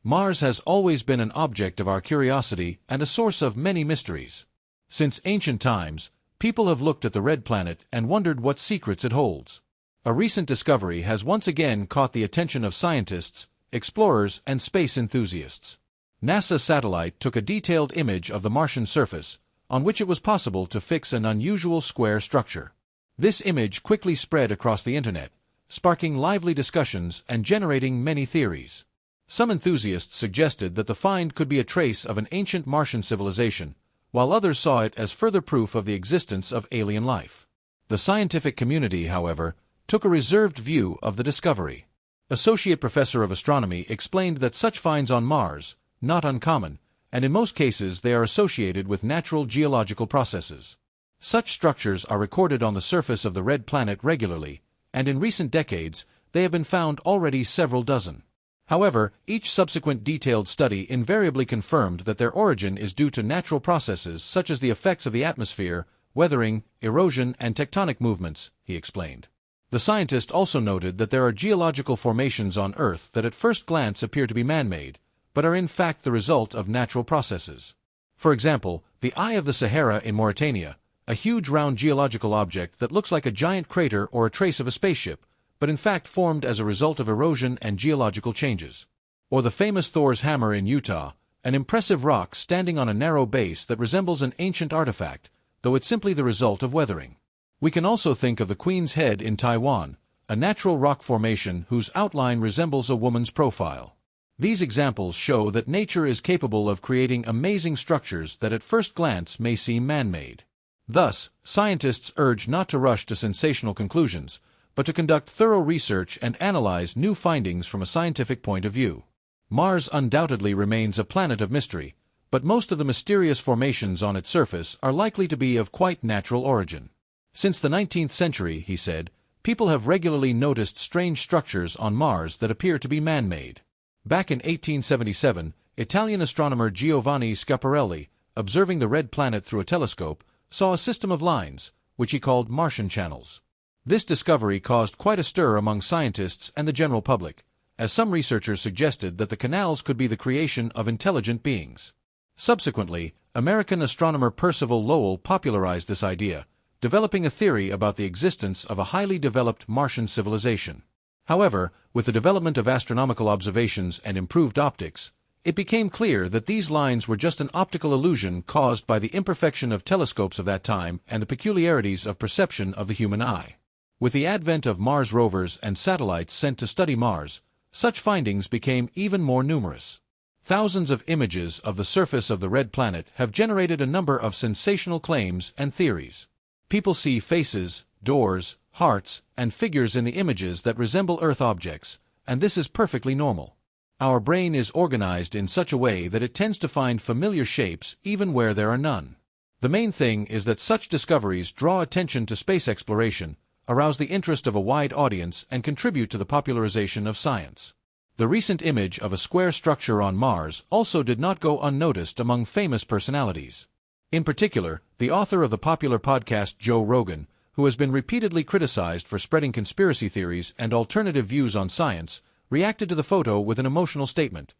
Mars has always been an object of our curiosity and a source of many mysteries. Since ancient times, people have looked at the red planet and wondered what secrets it holds. A recent discovery has once again caught the attention of scientists, explorers, and space enthusiasts. NASA's satellite took a detailed image of the Martian surface, on which it was possible to fix an unusual square structure. This image quickly spread across the internet, sparking lively discussions and generating many theories. Some enthusiasts suggested that the find could be a trace of an ancient Martian civilization, while others saw it as further proof of the existence of alien life. The scientific community, however, took a reserved view of the discovery. Associate Professor of Astronomy explained that such finds on Mars, not uncommon, and in most cases they are associated with natural geological processes. Such structures are recorded on the surface of the red planet regularly, and in recent decades, they have been found already several dozen. However, each subsequent detailed study invariably confirmed that their origin is due to natural processes such as the effects of the atmosphere, weathering, erosion, and tectonic movements, he explained. The scientist also noted that there are geological formations on Earth that at first glance appear to be man-made, but are in fact the result of natural processes. For example, the Eye of the Sahara in Mauritania, a huge round geological object that looks like a giant crater or a trace of a spaceship, but in fact formed as a result of erosion and geological changes. Or the famous Thor's Hammer in Utah, an impressive rock standing on a narrow base that resembles an ancient artifact, though it's simply the result of weathering. We can also think of the Queen's Head in Taiwan, a natural rock formation whose outline resembles a woman's profile. These examples show that nature is capable of creating amazing structures that at first glance may seem man-made. Thus, scientists urge not to rush to sensational conclusions, but to conduct thorough research and analyze new findings from a scientific point of view. Mars undoubtedly remains a planet of mystery, but most of the mysterious formations on its surface are likely to be of quite natural origin. Since the 19th century, he said, people have regularly noticed strange structures on Mars that appear to be man-made. Back in 1877, Italian astronomer Giovanni Schiaparelli, observing the red planet through a telescope, saw a system of lines, which he called Martian channels. This discovery caused quite a stir among scientists and the general public, as some researchers suggested that the canals could be the creation of intelligent beings. Subsequently, American astronomer Percival Lowell popularized this idea, developing a theory about the existence of a highly developed Martian civilization. However, with the development of astronomical observations and improved optics, it became clear that these lines were just an optical illusion caused by the imperfection of telescopes of that time and the peculiarities of perception of the human eye. With the advent of Mars rovers and satellites sent to study Mars, such findings became even more numerous. Thousands of images of the surface of the red planet have generated a number of sensational claims and theories. People see faces, doors, hearts, and figures in the images that resemble Earth objects, and this is perfectly normal. Our brain is organized in such a way that it tends to find familiar shapes even where there are none. The main thing is that such discoveries draw attention to space exploration, arouse the interest of a wide audience, and contribute to the popularization of science. The recent image of a square structure on Mars also did not go unnoticed among famous personalities. In particular, the author of the popular podcast Joe Rogan, who has been repeatedly criticized for spreading conspiracy theories and alternative views on science, reacted to the photo with an emotional statement.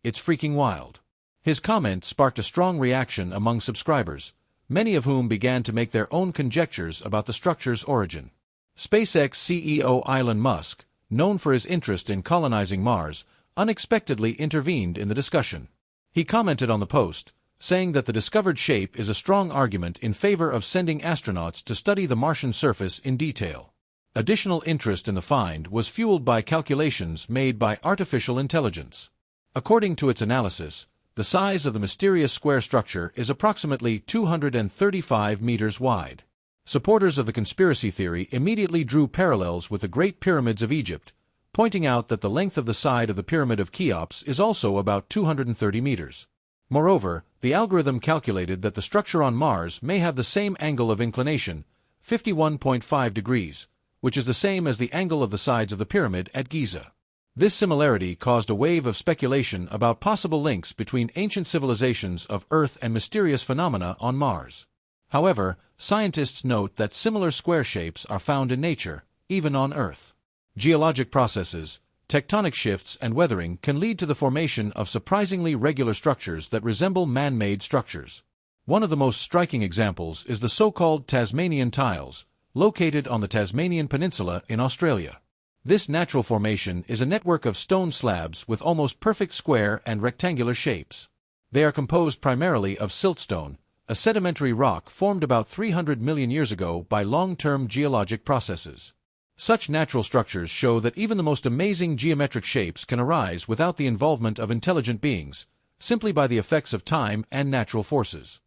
"It's freaking wild." His comment sparked a strong reaction among subscribers, many of whom began to make their own conjectures about the structure's origin. SpaceX CEO Elon Musk, known for his interest in colonizing Mars, unexpectedly intervened in the discussion. He commented on the post, saying that the discovered shape is a strong argument in favor of sending astronauts to study the Martian surface in detail. Additional interest in the find was fueled by calculations made by artificial intelligence. According to its analysis, the size of the mysterious square structure is approximately 235 meters wide. Supporters of the conspiracy theory immediately drew parallels with the Great Pyramids of Egypt, pointing out that the length of the side of the Pyramid of Cheops is also about 230 meters. Moreover, the algorithm calculated that the structure on Mars may have the same angle of inclination, 51.5 degrees, which is the same as the angle of the sides of the pyramid at Giza. This similarity caused a wave of speculation about possible links between ancient civilizations of Earth and mysterious phenomena on Mars. However, scientists note that similar square shapes are found in nature, even on Earth. Geologic processes, tectonic shifts and weathering can lead to the formation of surprisingly regular structures that resemble man-made structures. One of the most striking examples is the so-called Tasmanian Tiles, located on the Tasmanian Peninsula in Australia. This natural formation is a network of stone slabs with almost perfect square and rectangular shapes. They are composed primarily of siltstone, a sedimentary rock formed about 300 million years ago by long-term geologic processes. Such natural structures show that even the most amazing geometric shapes can arise without the involvement of intelligent beings, simply by the effects of time and natural forces.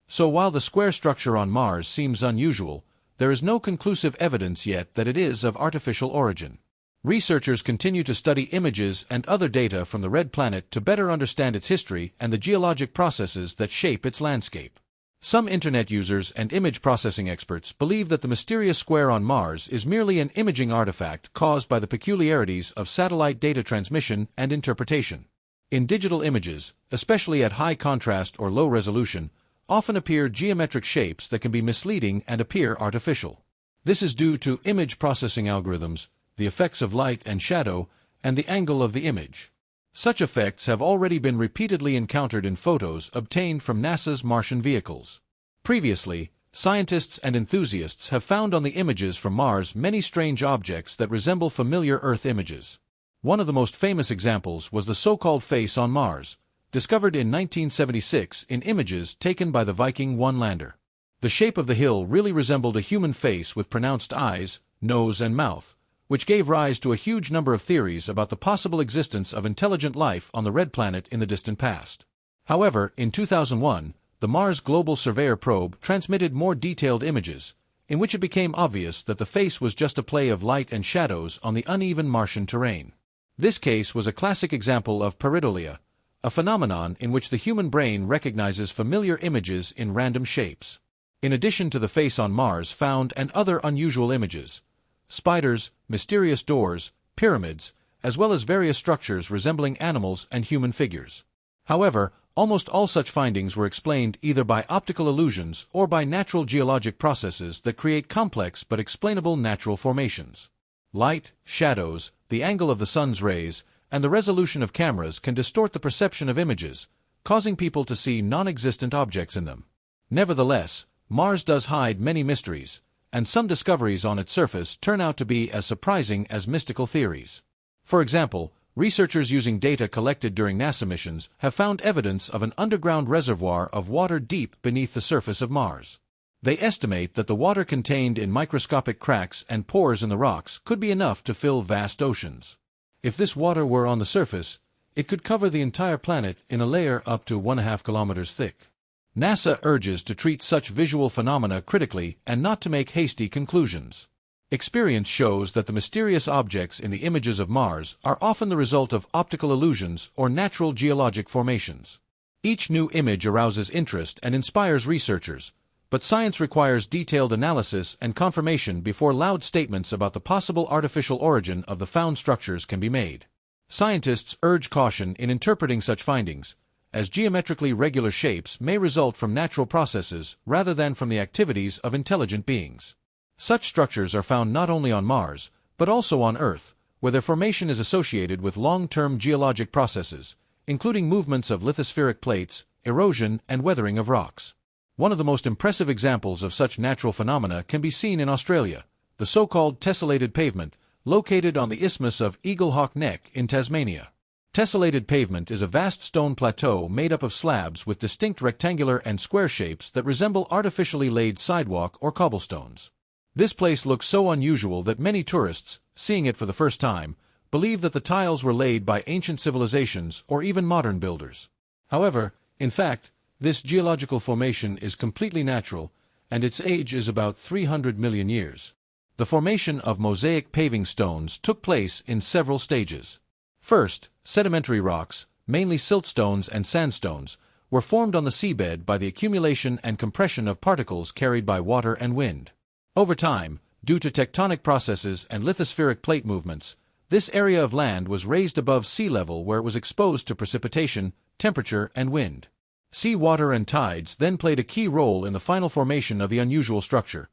So while the square structure on Mars seems unusual, there is no conclusive evidence yet that it is of artificial origin. Researchers continue to study images and other data from the red planet to better understand its history and the geologic processes that shape its landscape. Some internet users and image processing experts believe that the mysterious square on Mars is merely an imaging artifact caused by the peculiarities of satellite data transmission and interpretation. In digital images, especially at high contrast or low resolution, often appear geometric shapes that can be misleading and appear artificial. This is due to image processing algorithms, the effects of light and shadow, and the angle of the image. Such effects have already been repeatedly encountered in photos obtained from NASA's Martian vehicles. Previously, scientists and enthusiasts have found on the images from Mars many strange objects that resemble familiar Earth images. One of the most famous examples was the so-called face on Mars, discovered in 1976 in images taken by the Viking 1 lander. The shape of the hill really resembled a human face with pronounced eyes, nose and mouth, which gave rise to a huge number of theories about the possible existence of intelligent life on the red planet in the distant past. However, in 2001, the Mars Global Surveyor probe transmitted more detailed images, in which it became obvious that the face was just a play of light and shadows on the uneven Martian terrain. This case was a classic example of pareidolia, a phenomenon in which the human brain recognizes familiar images in random shapes. In addition to the face on Mars found and other unusual images, spiders, mysterious doors, pyramids, as well as various structures resembling animals and human figures. However, almost all such findings were explained either by optical illusions or by natural geologic processes that create complex but explainable natural formations. Light, shadows, the angle of the sun's rays, and the resolution of cameras can distort the perception of images, causing people to see non-existent objects in them. Nevertheless, Mars does hide many mysteries, and some discoveries on its surface turn out to be as surprising as mystical theories. For example, researchers using data collected during NASA missions have found evidence of an underground reservoir of water deep beneath the surface of Mars. They estimate that the water contained in microscopic cracks and pores in the rocks could be enough to fill vast oceans. If this water were on the surface, it could cover the entire planet in a layer up to 1.5 kilometers thick. NASA urges to treat such visual phenomena critically and not to make hasty conclusions. Experience shows that the mysterious objects in the images of Mars are often the result of optical illusions or natural geologic formations. Each new image arouses interest and inspires researchers, but science requires detailed analysis and confirmation before loud statements about the possible artificial origin of the found structures can be made. Scientists urge caution in interpreting such findings, as geometrically regular shapes may result from natural processes rather than from the activities of intelligent beings. Such structures are found not only on Mars, but also on Earth, where their formation is associated with long-term geologic processes, including movements of lithospheric plates, erosion, and weathering of rocks. One of the most impressive examples of such natural phenomena can be seen in Australia, the so-called tessellated pavement, located on the Isthmus of Eaglehawk Neck in Tasmania. Tessellated pavement is a vast stone plateau made up of slabs with distinct rectangular and square shapes that resemble artificially laid sidewalk or cobblestones. This place looks so unusual that many tourists, seeing it for the first time, believe that the tiles were laid by ancient civilizations or even modern builders. However, in fact, this geological formation is completely natural, and its age is about 300 million years. The formation of mosaic paving stones took place in several stages. First, sedimentary rocks, mainly siltstones and sandstones, were formed on the seabed by the accumulation and compression of particles carried by water and wind. Over time, due to tectonic processes and lithospheric plate movements, this area of land was raised above sea level where it was exposed to precipitation, temperature, and wind. Sea water and tides then played a key role in the final formation of the unusual structure.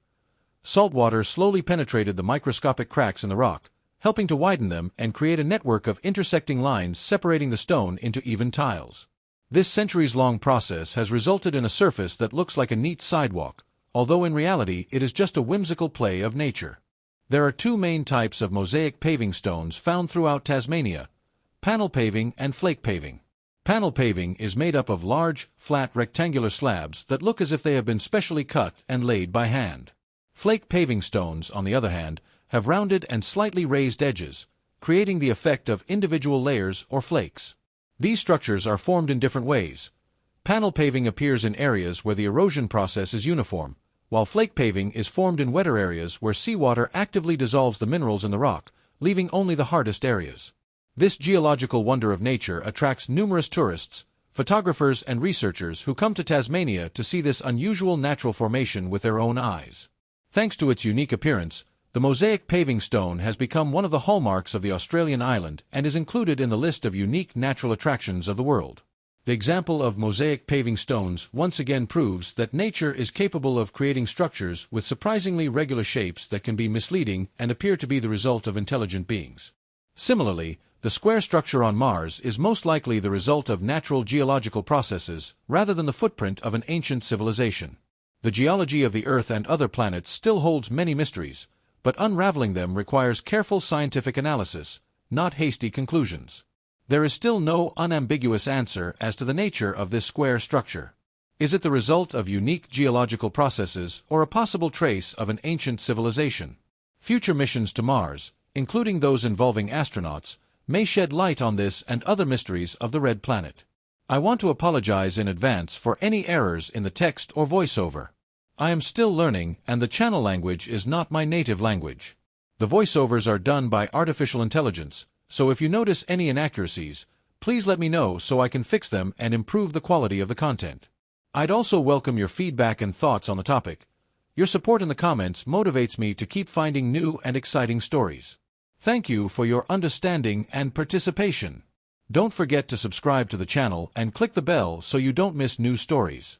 Salt water slowly penetrated the microscopic cracks in the rock, helping to widen them and create a network of intersecting lines separating the stone into even tiles. This centuries-long process has resulted in a surface that looks like a neat sidewalk, although in reality it is just a whimsical play of nature. There are two main types of mosaic paving stones found throughout Tasmania: panel paving and flake paving. Panel paving is made up of large, flat rectangular slabs that look as if they have been specially cut and laid by hand. Flake paving stones, on the other hand, have rounded and slightly raised edges, creating the effect of individual layers or flakes. These structures are formed in different ways. Panel paving appears in areas where the erosion process is uniform, while flake paving is formed in wetter areas where seawater actively dissolves the minerals in the rock, leaving only the hardest areas. This geological wonder of nature attracts numerous tourists, photographers, and researchers who come to Tasmania to see this unusual natural formation with their own eyes. Thanks to its unique appearance, the mosaic paving stone has become one of the hallmarks of the Australian island and is included in the list of unique natural attractions of the world. The example of mosaic paving stones once again proves that nature is capable of creating structures with surprisingly regular shapes that can be misleading and appear to be the result of intelligent beings. Similarly, the square structure on Mars is most likely the result of natural geological processes rather than the footprint of an ancient civilization. The geology of the Earth and other planets still holds many mysteries, but unraveling them requires careful scientific analysis, not hasty conclusions. There is still no unambiguous answer as to the nature of this square structure. Is it the result of unique geological processes or a possible trace of an ancient civilization? Future missions to Mars, including those involving astronauts, may shed light on this and other mysteries of the Red Planet. I want to apologize in advance for any errors in the text or voiceover. I am still learning, and the channel language is not my native language. The voiceovers are done by artificial intelligence, so if you notice any inaccuracies, please let me know so I can fix them and improve the quality of the content. I'd also welcome your feedback and thoughts on the topic. Your support in the comments motivates me to keep finding new and exciting stories. Thank you for your understanding and participation. Don't forget to subscribe to the channel and click the bell so you don't miss new stories.